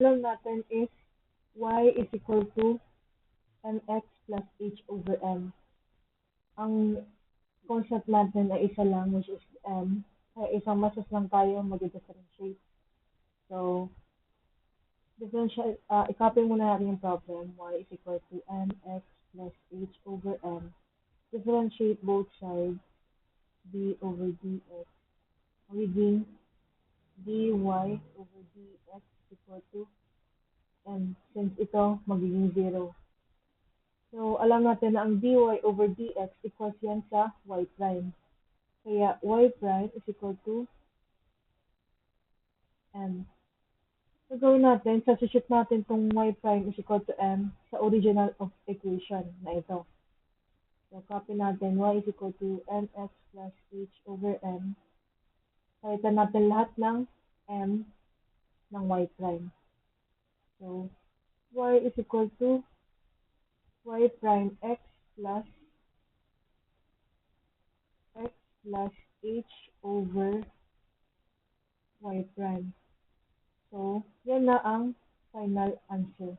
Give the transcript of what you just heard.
Alam natin is y is equal to mx plus h over m. Ang concept natin ay isa lang, which is m. Kaya isang masas lang tayo mag-differentiate. So, i-copy muna natin yung problem. Y is equal to mx plus h over m. Differentiate both sides, d over dx. Magiging dy over dx is equal to m. Since ito, magiging 0. So, alam natin na ang dy over dx equals yan sa y prime. Kaya y prime is equal to m. So, gawin natin, substitute natin itong y prime is equal to m sa original of equation na ito. So, copy natin y is equal to mx plus h over m. Palitan natin lahat ng m ng y prime. So, y is equal to y prime x plus h over y prime. So, yan na ang final answer.